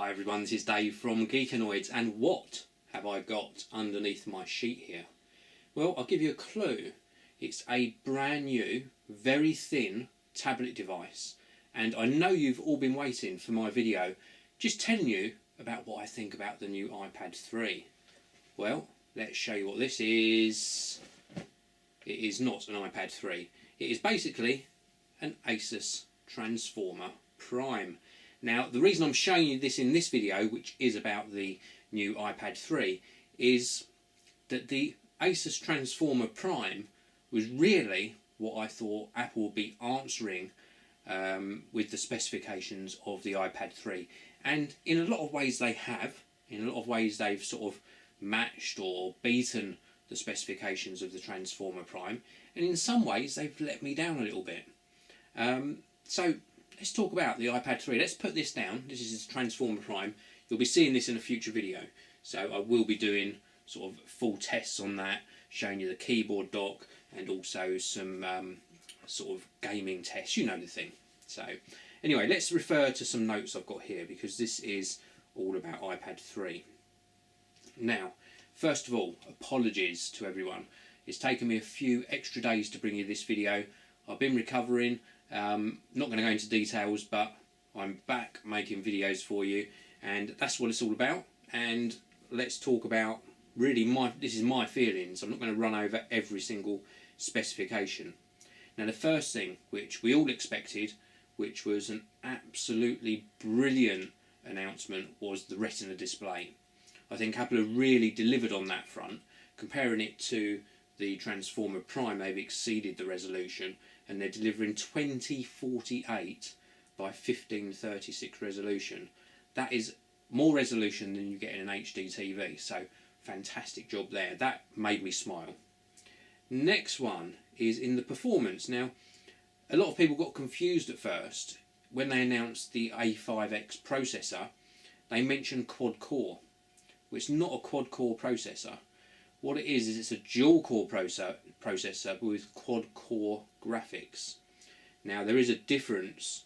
Hi everyone, this is Dave from Geekanoids, and what have I got underneath my sheet here? Well, I'll give you a clue. It's a brand new, very thin tablet device, and I know you've all been waiting for my video just telling you about what I think about the new iPad 3. Well, let's show you what this is. It is not an iPad 3. It is basically an Asus Transformer Prime. Now, the reason I'm showing you this in this video, which is about the new iPad 3, is that the Asus Transformer Prime was really what I thought Apple would be answering with the specifications of the iPad 3. And in a lot of ways they have. In a lot of ways they've sort of matched or beaten the specifications of the Transformer Prime. And in some ways they've let me down a little bit. So let's talk about the iPad 3. Let's put this down. This is Transformer Prime. You'll be seeing this in a future video. So I will be doing sort of full tests on that, showing you the keyboard dock and also some sort of gaming tests. You know the thing. So anyway, let's refer to some notes I've got here because this is all about iPad 3. Now, first of all, apologies to everyone. It's taken me a few extra days to bring you this video. I've been recovering. Not going to go into details, but I'm back making videos for you, and that's what it's all about. And let's talk about really this is my feelings. I'm not going to run over every single specification. Now, the first thing which we all expected, which was an absolutely brilliant announcement, was the Retina display. I think Apple have really delivered on that front. Comparing it to the Transformer Prime, they've exceeded the resolution, and they're delivering 2048 by 1536 resolution. That is more resolution than you get in an HD TV, so fantastic job there. That made me smile. Next one is in the performance. Now, a lot of people got confused at first when they announced the A5X processor. They mentioned quad core, which is not a quad core processor. What it is it's a dual core processor with quad core graphics. Now, there is a difference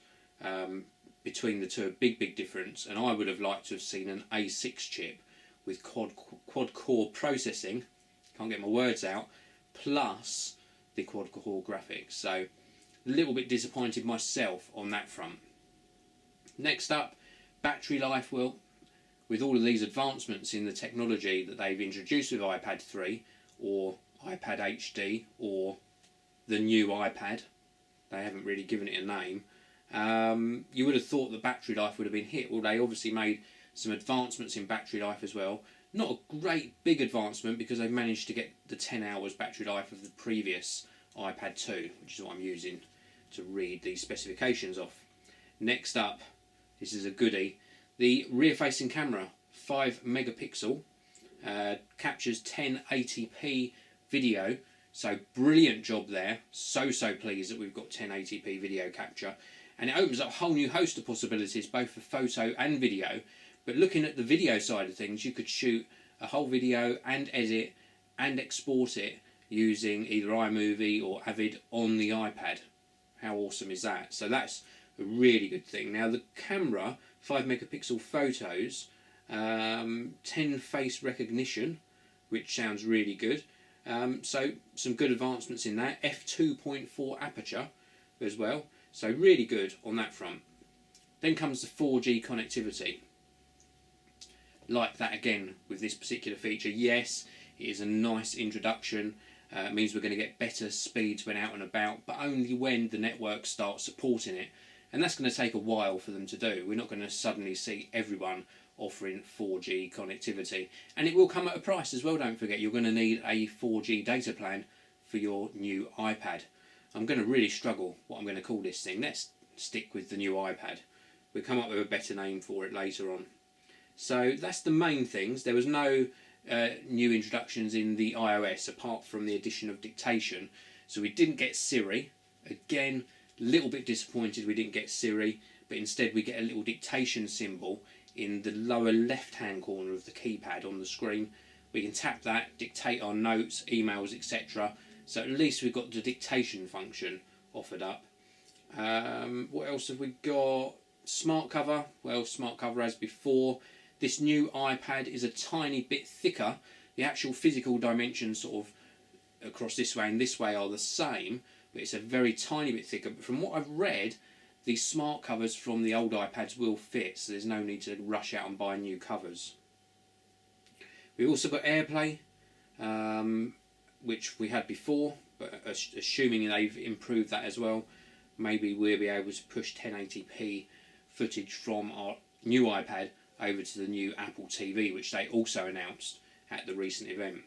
between the two, a big difference, and I would have liked to have seen an A6 chip with quad core processing, can't get my words out, plus the quad core graphics. So a little bit disappointed myself on that front. Next up, battery life. Well, with all of these advancements in the technology that they've introduced with iPad 3 or iPad HD or the new iPad, they haven't really given it a name, you would have thought the battery life would have been hit. Well, they obviously made some advancements in battery life as well. Not a great big advancement because they've managed to get the 10 hours battery life of the previous iPad 2, which is what I'm using to read these specifications off. Next up, this is a goodie. The rear-facing camera, 5 megapixel, captures 1080p video, so brilliant job there. So pleased that we've got 1080p video capture, and it opens up a whole new host of possibilities both for photo and video. But looking at the video side of things, you could shoot a whole video and edit and export it using either iMovie or Avid on the iPad. How awesome is that? So that's a really good thing. Now, the camera, 5 megapixel photos, 10 face recognition, which sounds really good. So some good advancements in that. f2.4 aperture as well, so really good on that front. Then comes the 4G connectivity. Like that again with this particular feature. Yes, it is a nice introduction. It means we're going to get better speeds when out and about, but only when the network starts supporting it. And that's going to take a while for them to do. We're not going to suddenly see everyone offering 4G connectivity. And it will come at a price as well, don't forget. You're going to need a 4G data plan for your new iPad. I'm going to really struggle what I'm going to call this thing. Let's stick with the new iPad. We'll come up with a better name for it later on. So that's the main things. There was no new introductions in the iOS apart from the addition of dictation. So we didn't get Siri. Again, a little bit disappointed we didn't get Siri, but instead we get a little dictation symbol in the lower left hand corner of the keypad on the screen. We can tap that, dictate our notes, emails, etc. So at least we've got the dictation function offered up. What else have we got? Smart cover, well, smart cover as before. This new iPad is a tiny bit thicker. The actual physical dimensions sort of across this way and this way are the same, but it's a very tiny bit thicker. But from what I've read, these smart covers from the old iPads will fit, so there's no need to rush out and buy new covers. We've also got AirPlay, which we had before, but assuming they've improved that as well, maybe we'll be able to push 1080p footage from our new iPad over to the new Apple TV, which they also announced at the recent event.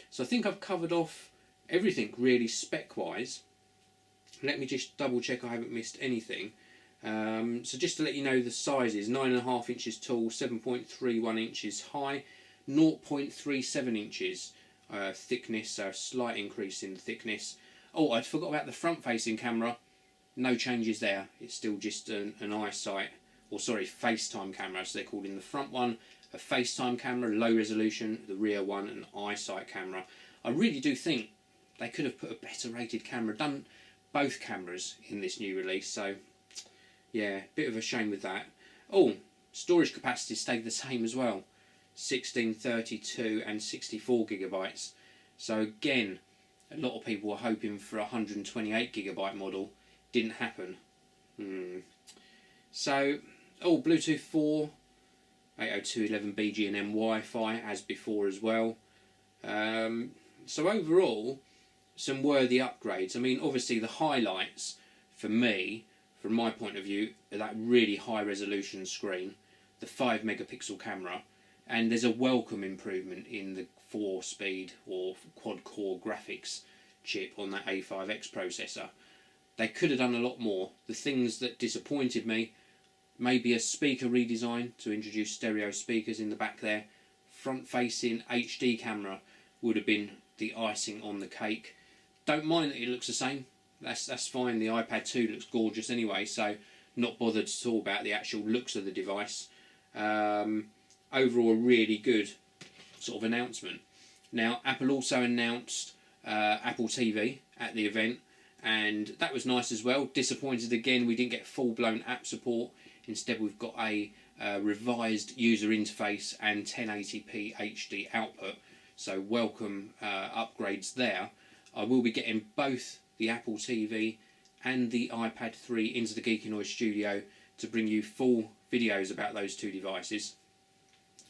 So I think I've covered off everything really spec-wise. Let me just double check I haven't missed anything. So just to let you know the sizes, 9.5 inches tall, 7.31 inches high, 0.37 inches thickness, so a slight increase in thickness. Oh, I forgot about the front-facing camera. No changes there. It's still just an eyesight, or sorry, FaceTime camera. So they're called in the front one a FaceTime camera, low resolution, the rear one an eyesight camera. I really do think they could have put a better rated camera, done both cameras in this new release. So yeah, bit of a shame with that. Oh, storage capacity stayed the same as well. 16, 32 and 64 gigabytes. So again, a lot of people were hoping for a 128 gigabyte model. Didn't happen. So, Bluetooth 4, 802.11b and M Wi-Fi as before as well. So overall, some worthy upgrades. I mean, obviously the highlights for me, from my point of view, are that really high resolution screen, the 5 megapixel camera, and there's a welcome improvement in the 4-speed or quad-core graphics chip on that A5X processor. They could have done a lot more. The things that disappointed me, maybe a speaker redesign to introduce stereo speakers in the back there. Front-facing HD camera would have been the icing on the cake. Don't mind that it looks the same. That's fine. The iPad 2 looks gorgeous anyway, so not bothered at all about the actual looks of the device. Overall, a really good sort of announcement. Now, Apple also announced Apple TV at the event, and that was nice as well. Disappointed again we didn't get full-blown app support. Instead we've got a revised user interface and 1080p HD output, so welcome upgrades there. I will be getting both the Apple TV and the iPad 3 into the Geekanoids studio to bring you full videos about those two devices.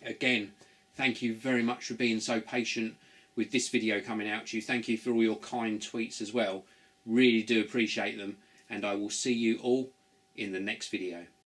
Again, thank you very much for being so patient with this video coming out to you. Thank you for all your kind tweets as well. Really do appreciate them, and I will see you all in the next video.